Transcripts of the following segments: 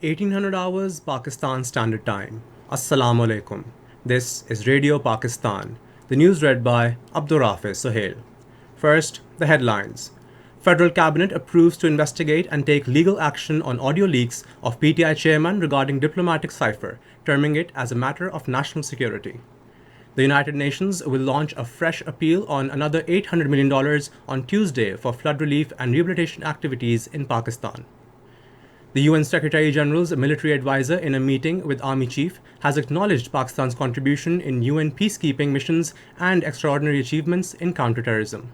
1800 hours Pakistan Standard Time. Assalamu alaikum. This is Radio Pakistan. The news read by Abdurrafiz Sohail. First, the headlines. Federal Cabinet approves to investigate and take legal action on audio leaks of PTI chairman regarding diplomatic cipher, terming it as a matter of national security. The United Nations will launch a fresh appeal on another $800 million on Tuesday for flood relief and rehabilitation activities in Pakistan. The UN Secretary General's military advisor in a meeting with Army Chief has acknowledged Pakistan's contribution in UN peacekeeping missions and extraordinary achievements in counterterrorism.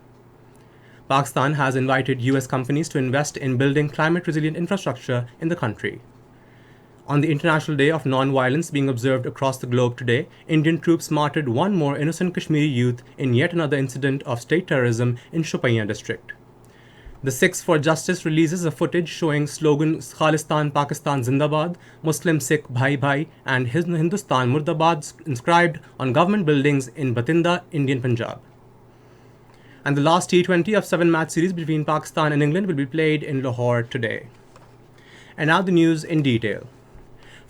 Pakistan has invited US companies to invest in building climate-resilient infrastructure in the country. On the International Day of Non-Violence being observed across the globe today, Indian troops martyred one more innocent Kashmiri youth in yet another incident of state terrorism in Shopian district. The Sikhs for Justice releases a footage showing slogans Khalistan Pakistan Zindabad, Muslim Sikh Bhai Bhai and Hindustan Murdabad inscribed on government buildings in Bathinda, Indian Punjab. And the last T20 of 7-match series between Pakistan and England will be played in Lahore today. And now the news in detail.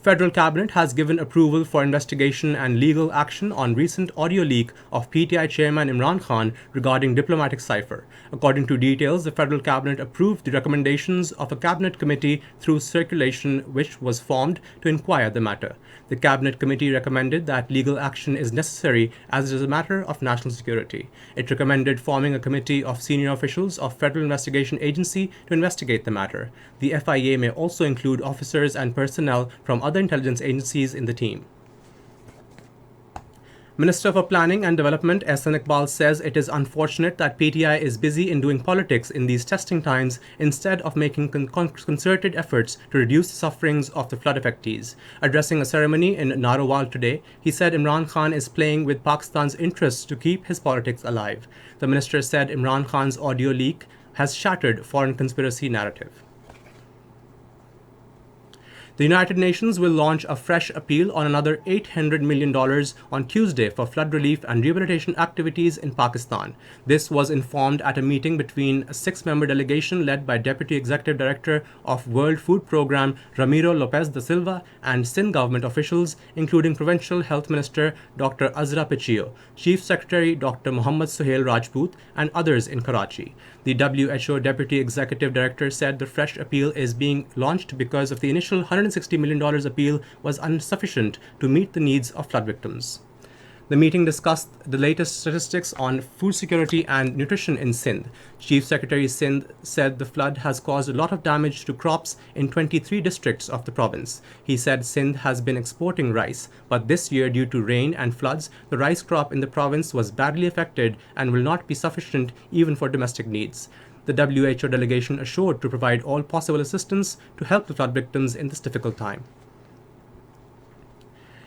Federal Cabinet has given approval for investigation and legal action on recent audio leak of PTI chairman Imran Khan regarding diplomatic cipher. According to details, the Federal Cabinet approved the recommendations of a Cabinet committee through circulation which was formed to inquire the matter. The Cabinet committee recommended that legal action is necessary as it is a matter of national security. It recommended forming a committee of senior officials of Federal Investigation Agency to investigate the matter. The FIA may also include officers and personnel from other intelligence agencies in the team. Minister for Planning and Development Ehsan Iqbal says it is unfortunate that PTI is busy in doing politics in these testing times instead of making concerted efforts to reduce the sufferings of the flood affectees. Addressing a ceremony in Narowal today, he said Imran Khan is playing with Pakistan's interests to keep his politics alive. The minister said Imran Khan's audio leak has shattered foreign conspiracy narrative. The United Nations will launch a fresh appeal on another $800 million on Tuesday for flood relief and rehabilitation activities in Pakistan. This was informed at a meeting between a 6-member delegation led by Deputy Executive Director of World Food Programme Ramiro Lopez da Silva and Sindh government officials, including Provincial Health Minister Dr. Azra Pichio, Chief Secretary Dr. Muhammad Suhail Rajput, and others in Karachi. The WHO Deputy Executive Director said the fresh appeal is being launched because of the initial $160 million appeal was insufficient to meet the needs of flood victims. The meeting discussed the latest statistics on food security and nutrition in Sindh. Chief Secretary Sindh said the flood has caused a lot of damage to crops in 23 districts of the province. He said Sindh has been exporting rice, but this year due to rain and floods, the rice crop in the province was badly affected and will not be sufficient even for domestic needs. The WHO delegation assured to provide all possible assistance to help the flood victims in this difficult time.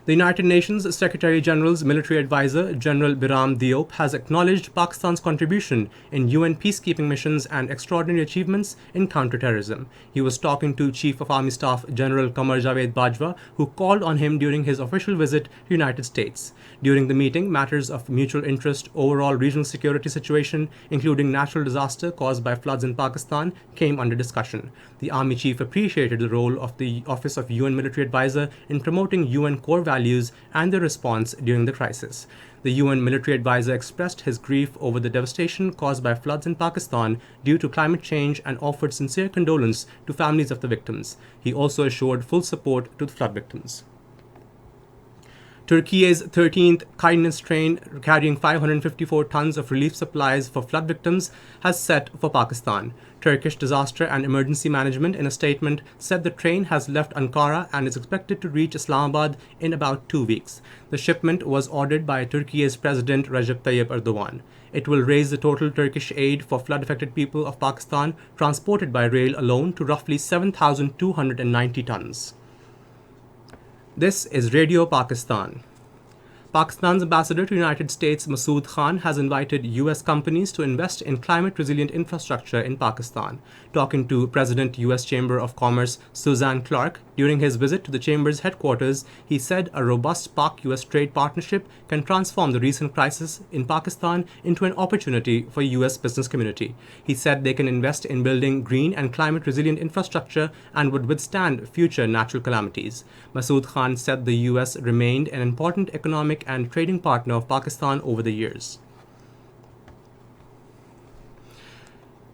The United Nations Secretary General's military advisor, General Biram Diop, has acknowledged Pakistan's contribution in UN peacekeeping missions and extraordinary achievements in counterterrorism. He was talking to Chief of Army Staff General Qamar Javed Bajwa, who called on him during his official visit to the United States. During the meeting, matters of mutual interest, overall regional security situation, including natural disaster caused by floods in Pakistan, came under discussion. The Army Chief appreciated the role of the Office of UN Military Advisor in promoting UN core values and their response during the crisis. The UN military advisor expressed his grief over the devastation caused by floods in Pakistan due to climate change and offered sincere condolence to families of the victims. He also assured full support to the flood victims. Turkey's 13th kindness train carrying 554 tons of relief supplies for flood victims has set for Pakistan. Turkish Disaster and Emergency Management in a statement said the train has left Ankara and is expected to reach Islamabad in about 2 weeks. The shipment was ordered by Turkey's President Recep Tayyip Erdogan. It will raise the total Turkish aid for flood-affected people of Pakistan transported by rail alone to roughly 7,290 tons. This is Radio Pakistan. Pakistan's ambassador to the United States, Masood Khan, has invited U.S. companies to invest in climate-resilient infrastructure in Pakistan. Talking to President U.S. Chamber of Commerce Suzanne Clark, During his visit to the Chamber's headquarters, he said a robust Pak-US trade partnership can transform the recent crisis in Pakistan into an opportunity for US business community. He said they can invest in building green and climate-resilient infrastructure and would withstand future natural calamities. Masood Khan said the US remained an important economic and trading partner of Pakistan over the years.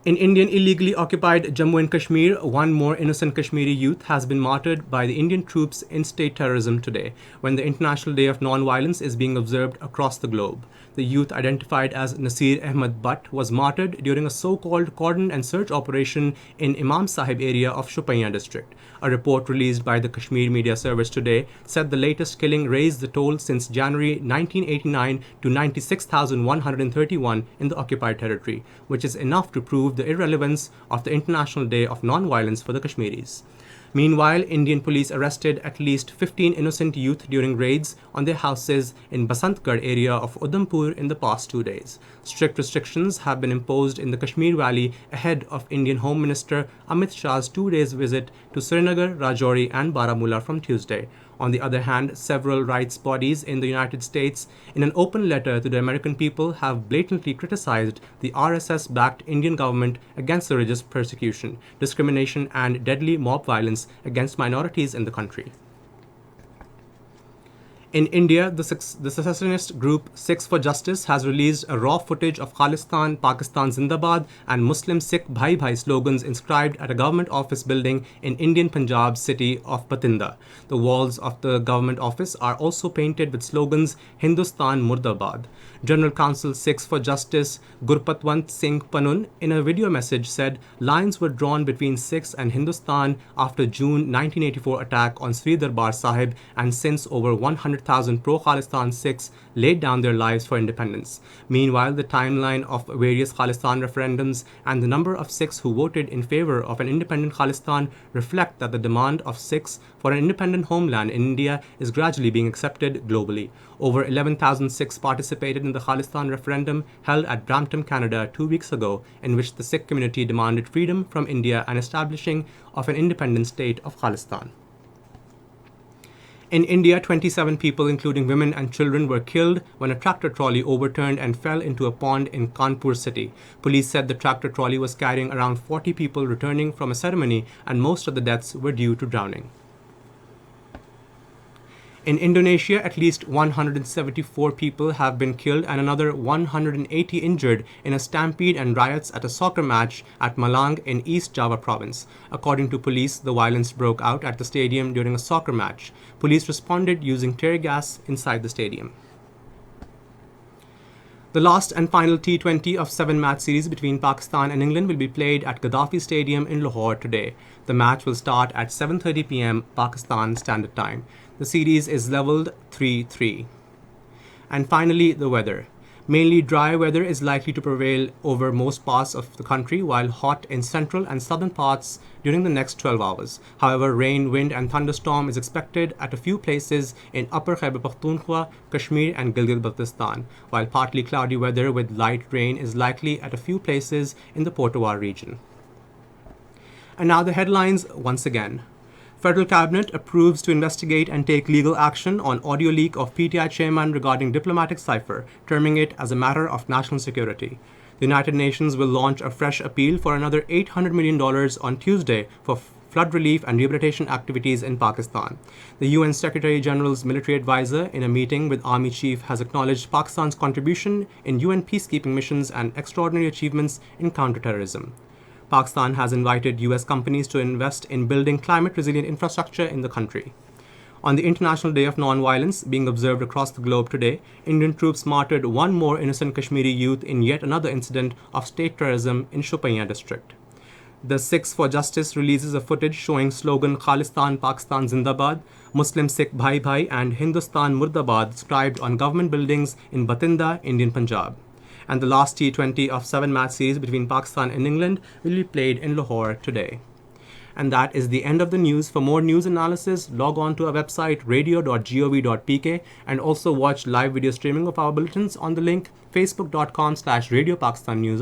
In Indian illegally occupied Jammu and Kashmir, one more innocent Kashmiri youth has been martyred by the Indian troops in state terrorism today, when the International Day of Non-Violence is being observed across the globe. The youth, identified as Nasir Ahmed Butt, was martyred during a so-called cordon and search operation in Imam Sahib area of Shopian district. A report released by the Kashmir Media Service today said the latest killing raised the toll since January 1989 to 96,131 in the occupied territory, which is enough to prove the irrelevance of the International Day of Non-Violence for the Kashmiris. Meanwhile, Indian police arrested at least 15 innocent youth during raids on their houses in Basantgarh area of Udhampur in the past 2 days. Strict restrictions have been imposed in the Kashmir Valley ahead of Indian Home Minister Amit Shah's 2-day visit to Srinagar, Rajouri and Baramulla from Tuesday. On the other hand, several rights bodies in the United States, in an open letter to the American people, have blatantly criticized the RSS-backed Indian government against the religious persecution, discrimination, and deadly mob violence against minorities in the country. In India, the secessionist group Sikhs for Justice has released a raw footage of Khalistan, Pakistan Zindabad and Muslim Sikh Bhai Bhai slogans inscribed at a government office building in Indian Punjab city of Bathinda. The walls of the government office are also painted with slogans Hindustan Murdabad. General Counsel Sikhs for Justice Gurpatwant Singh Panun, in a video message, said lines were drawn between Sikhs and Hindustan after June 1984 attack on Sri Darbar Sahib, and since over 100,000 pro-Khalistan Sikhs laid down their lives for independence. Meanwhile, the timeline of various Khalistan referendums and the number of Sikhs who voted in favor of an independent Khalistan reflect that the demand of Sikhs for an independent homeland in India is gradually being accepted globally. Over 11,000 Sikhs participated in the Khalistan referendum held at Brampton, Canada 2 weeks ago, in which the Sikh community demanded freedom from India and establishing of an independent state of Khalistan. In India, 27 people, including women and children, were killed when a tractor trolley overturned and fell into a pond in Kanpur city. Police said the tractor trolley was carrying around 40 people returning from a ceremony, and most of the deaths were due to drowning. In Indonesia, at least 174 people have been killed and another 180 injured in a stampede and riots at a soccer match at Malang in East Java province. According to police, the violence broke out at the stadium during a soccer match. Police responded using tear gas inside the stadium. The last and final T20 of 7-match series between Pakistan and England will be played at Gaddafi Stadium in Lahore today. The match will start at 7:30 p.m. Pakistan Standard Time. The series is leveled 3-3. And finally, the weather. Mainly dry weather is likely to prevail over most parts of the country, while hot in central and southern parts during the next 12 hours. However, rain, wind and thunderstorm is expected at a few places in Upper Khyber Pakhtunkhwa, Kashmir and Gilgit-Baltistan, while partly cloudy weather with light rain is likely at a few places in the Potawar region. And now the headlines once again. Federal Cabinet approves to investigate and take legal action on audio leak of PTI chairman regarding diplomatic cipher, terming it as a matter of national security. The United Nations will launch a fresh appeal for another $800 million on Tuesday for flood relief and rehabilitation activities in Pakistan. The UN Secretary General's military advisor, in a meeting with Army Chief, has acknowledged Pakistan's contribution in UN peacekeeping missions and extraordinary achievements in counterterrorism. Pakistan has invited US companies to invest in building climate-resilient infrastructure in the country. On the International Day of Non-Violence, being observed across the globe today, Indian troops martyred one more innocent Kashmiri youth in yet another incident of state terrorism in Shopian district. The Sikhs for Justice releases a footage showing slogan Khalistan Pakistan Zindabad, Muslim Sikh Bhai Bhai and Hindustan Murdabad inscribed on government buildings in Bathinda, Indian Punjab. And the last T20 of 7-match series between Pakistan and England will be played in Lahore today. And that is the end of the news. For more news analysis, log on to our website radio.gov.pk and also watch live video streaming of our bulletins on the link facebook.com/Radio Pakistan News.